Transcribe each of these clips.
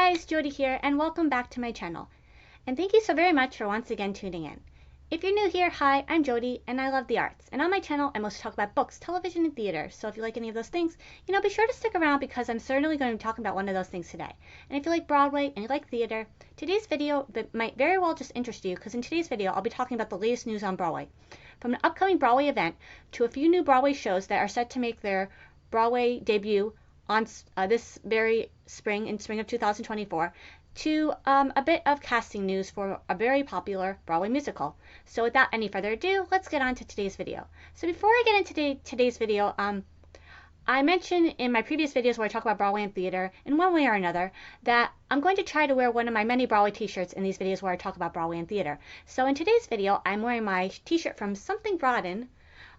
guys, Jody here, and welcome back to my channel. And thank you so very much for once again tuning in. If you're new here, hi, I'm Jody, and I love the arts. And on my channel, I mostly talk about books, television, and theater. So if you like any of those things, be sure to stick around because I'm certainly going to be talking about one of those things today. And if you like Broadway and you like theater, today's video might very well just interest you because in today's video, I'll be talking about the latest news on Broadway. From an upcoming Broadway event to a few new Broadway shows that are set to make their Broadway debut on this very spring, in spring of 2024, to a bit of casting news for a very popular Broadway musical. So without any further ado, let's get on to today's video. So before I get into today's video, I mentioned in my previous videos where I talk about Broadway and theater, in one way or another, that I'm going to try to wear one of my many Broadway t-shirts in these videos where I talk about Broadway and theater. So in today's video, I'm wearing my t-shirt from Something Broaden,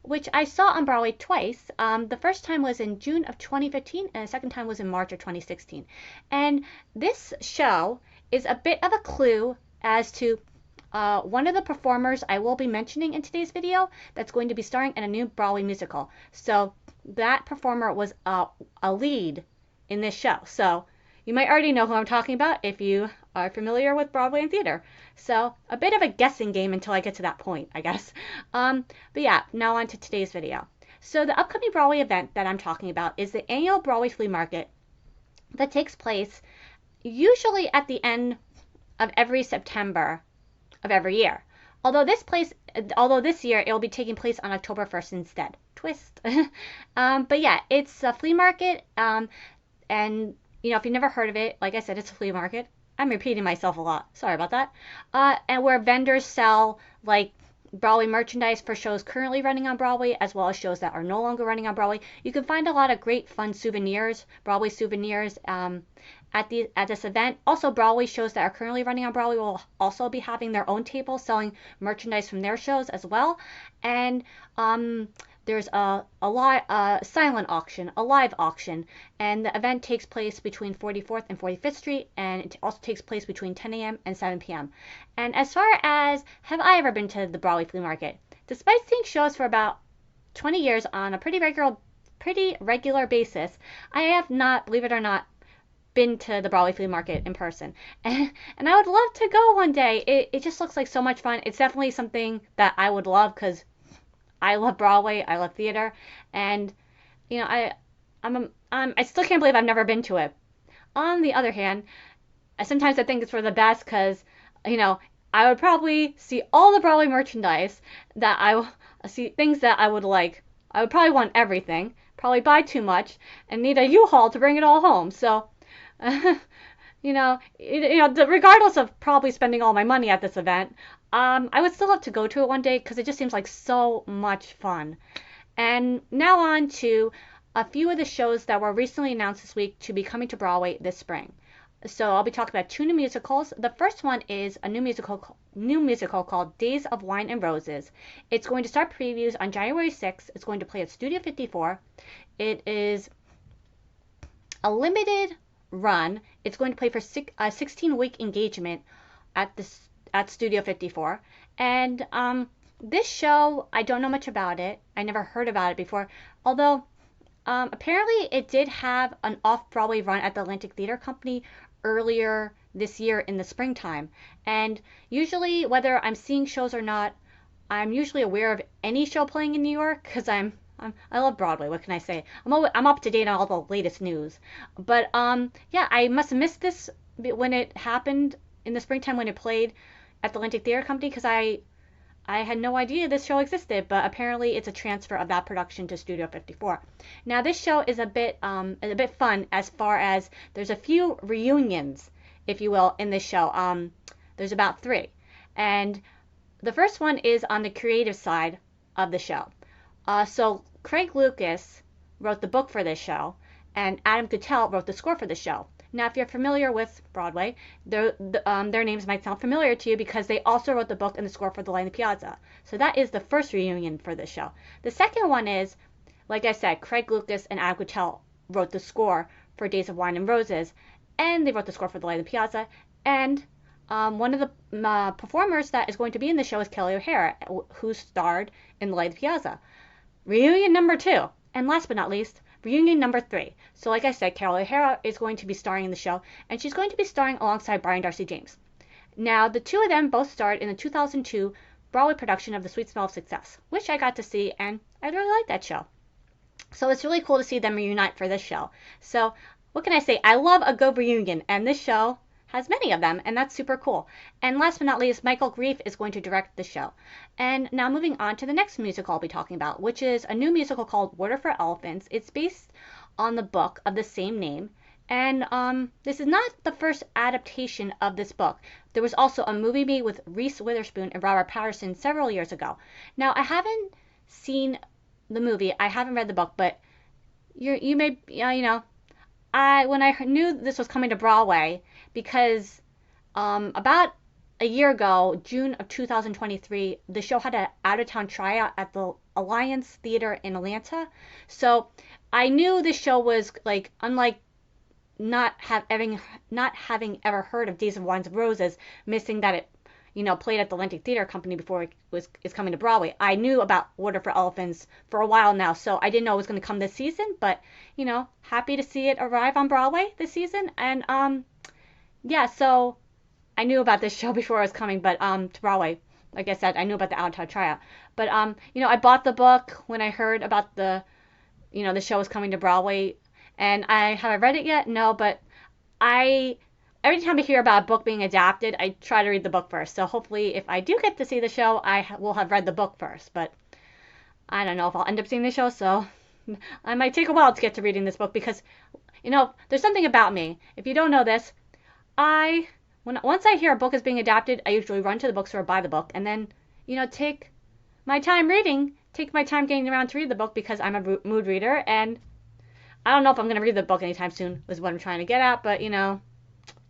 which I saw on Broadway twice. The first time was in June of 2015, and the second time was in March of 2016. And this show is a bit of a clue as to one of the performers I will be mentioning in today's video that's going to be starring in a new Broadway musical. So that performer was a lead in this show. So you might already know who I'm talking about if you are familiar with Broadway and theater. So a bit of a guessing game until I get to that point, I guess. But yeah, now on to today's video. So the upcoming Broadway event that I'm talking about is the Annual Broadway Flea Market that takes place usually at the end of every September of every year. Although this year it will be taking place on October 1st instead. Twist. But yeah, it's a flea market, and if you've never heard of it, like I said, it's a flea market. I'm repeating myself a lot. Sorry about that. And where vendors sell like Broadway merchandise for shows currently running on Broadway, as well as shows that are no longer running on Broadway. You can find a lot of great fun souvenirs, Broadway souvenirs, at this event. Also, Broadway shows that are currently running on Broadway will also be having their own table selling merchandise from their shows as well. And there's a silent auction, a live auction, and the event takes place between 44th and 45th Street, and it also takes place between 10 a.m. and 7 p.m. And as far as have I ever been to the Broadway Flea Market, despite seeing shows for about 20 years on a pretty regular basis, I have not, believe it or not, been to the Broadway Flea Market in person. And I would love to go one day. It just looks like so much fun. It's definitely something that I would love because I love Broadway, I love theater, and I still can't believe I've never been to it. On the other hand, sometimes I think it's for the best because I would probably see all the Broadway merchandise that I see, things that I would like. I would probably want everything, probably buy too much, and need a U-Haul to bring it all home. So, regardless of probably spending all my money at this event, I would still love to go to it one day because it just seems like so much fun. And now on to a few of the shows that were recently announced this week to be coming to Broadway this spring. So I'll be talking about two new musicals. The first one is a new musical called Days of Wine and Roses. It's going to start previews on January 6th. It's going to play at Studio 54. It is a limited run. It's going to play for a 16-week engagement at Studio 54. And this show, I don't know much about it. I never heard about it before. Although, apparently it did have an off-Broadway run at the Atlantic Theater Company earlier this year in the springtime. And usually, whether I'm seeing shows or not, I'm usually aware of any show playing in New York because I love Broadway. What can I say? I'm up to date on all the latest news. But yeah, I must have missed this when it happened in the springtime when it played at the Atlantic Theater Company because I had no idea this show existed, but apparently it's a transfer of that production to Studio 54. Now this show is a bit fun as far as there's a few reunions, if you will, in this show. There's about 3, and the first one is on the creative side of the show. So Craig Lucas wrote the book for this show, and Adam Guttell wrote the score for the show. Now, if you're familiar with Broadway, their names might sound familiar to you because they also wrote the book and the score for The Light in the Piazza. So that is the first reunion for this show. The second one is, like I said, Craig Lucas and Adam Guttell wrote the score for Days of Wine and Roses, and they wrote the score for The Light in the Piazza. And one of the performers that is going to be in the show is Kelly O'Hara, who starred in The Light in the Piazza. Reunion number 2. And last but not least, reunion number 3. So like I said, Carol O'Hara is going to be starring in the show, and she's going to be starring alongside Brian Darcy James. Now, the two of them both starred in the 2002 Broadway production of The Sweet Smell of Success, which I got to see, and I really liked that show. So it's really cool to see them reunite for this show. So what can I say? I love a good reunion, and this show has many of them, and that's super cool. And last but not least, Michael Grief is going to direct the show. And now moving on to the next musical I'll be talking about, which is a new musical called Water for Elephants. It's based on the book of the same name. And this is not the first adaptation of this book. There was also a movie made with Reese Witherspoon and Robert Pattinson several years ago. Now, I haven't seen the movie. I haven't read the book, but you may, when I knew this was coming to Broadway, because about a year ago, June of 2023, the show had an out-of-town tryout at the Alliance Theater in Atlanta. So I knew this show was like, unlike not having ever heard of Days of Wines and Roses, missing that it played at the Atlantic Theater Company before is coming to Broadway. I knew about Water for Elephants for a while now, so I didn't know it was going to come this season, but happy to see it arrive on Broadway this season. And yeah, so I knew about this show before it was coming, but to Broadway. Like I said, I knew about the out-of-town tryout. But I bought the book when I heard about the show was coming to Broadway. And have I read it yet? No, but every time I hear about a book being adapted, I try to read the book first. So hopefully, if I do get to see the show, I will have read the book first. But I don't know if I'll end up seeing the show, so I might take a while to get to reading this book because, there's something about me. If you don't know this, once I hear a book is being adapted, I usually run to the bookstore, buy the book, and then, take my time reading, take my time getting around to read the book because I'm a mood reader, and I don't know if I'm going to read the book anytime soon, is what I'm trying to get at, but,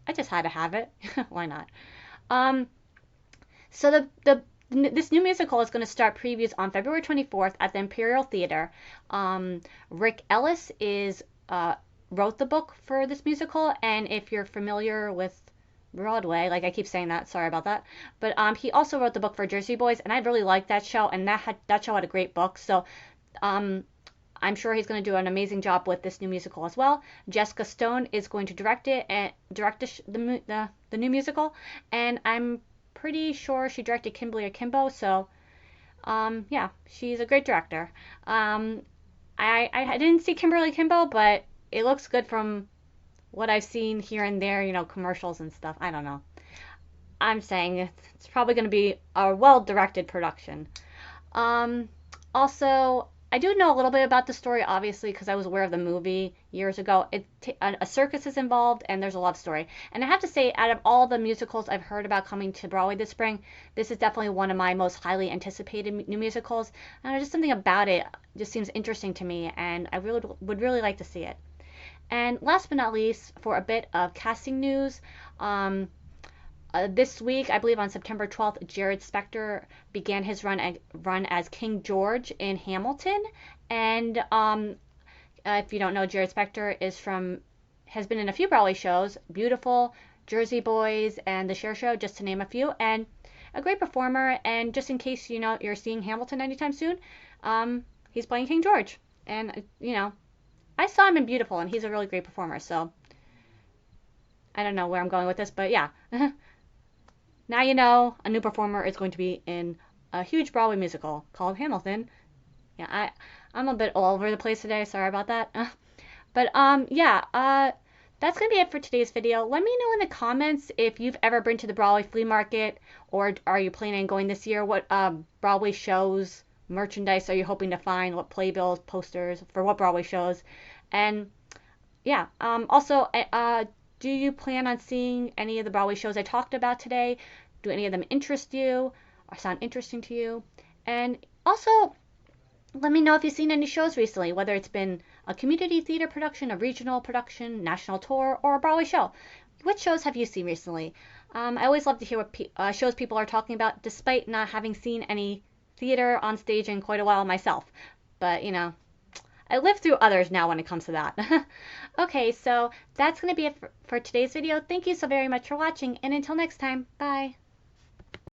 I just had to have it. Why not? So this new musical is going to start previews on February 24th at the Imperial Theater. Rick Ellis wrote the book for this musical, and if you're familiar with Broadway, like I keep saying that, sorry about that, but he also wrote the book for Jersey Boys, and I really liked that show, and that show had a great book, so I'm sure he's going to do an amazing job with this new musical as well. Jessica Stone is going to direct it and the new musical, and I'm pretty sure she directed Kimberly Akimbo. So, yeah, she's a great director. I didn't see Kimberly Akimbo, but it looks good from what I've seen here and there, commercials and stuff. I don't know. I'm saying it's probably going to be a well-directed production. Also, I do know a little bit about the story, obviously, because I was aware of the movie years ago. A circus is involved, and there's a love story. And I have to say, out of all the musicals I've heard about coming to Broadway this spring, this is definitely one of my most highly anticipated new musicals. And just something about it just seems interesting to me, and I would really like to see it. And last but not least, for a bit of casting news, this week, I believe on September 12th, Jared Spector began his run as King George in Hamilton. And if you don't know, Jared Spector has been in a few Broadway shows, Beautiful, Jersey Boys, and The Cher Show, just to name a few. And a great performer. And just in case you're seeing Hamilton anytime soon, he's playing King George. And I saw him in Beautiful, and he's a really great performer. So I don't know where I'm going with this, but yeah. Now you know a new performer is going to be in a huge Broadway musical called Hamilton. Yeah, I'm a bit all over the place today. Sorry about that. But yeah, that's going to be it for today's video. Let me know in the comments if you've ever been to the Broadway Flea Market, or are you planning on going this year? What Broadway shows, merchandise are you hoping to find? What playbills, posters for what Broadway shows? And yeah, also, do you plan on seeing any of the Broadway shows I talked about today? Do any of them interest you or sound interesting to you? And also, let me know if you've seen any shows recently, whether it's been a community theater production, a regional production, national tour, or a Broadway show. Which shows have you seen recently? I always love to hear what shows people are talking about, despite not having seen any theater on stage in quite a while myself. But, I live through others now when it comes to that. Okay, so that's going to be it for today's video. Thank you so very much for watching, and until next time, bye.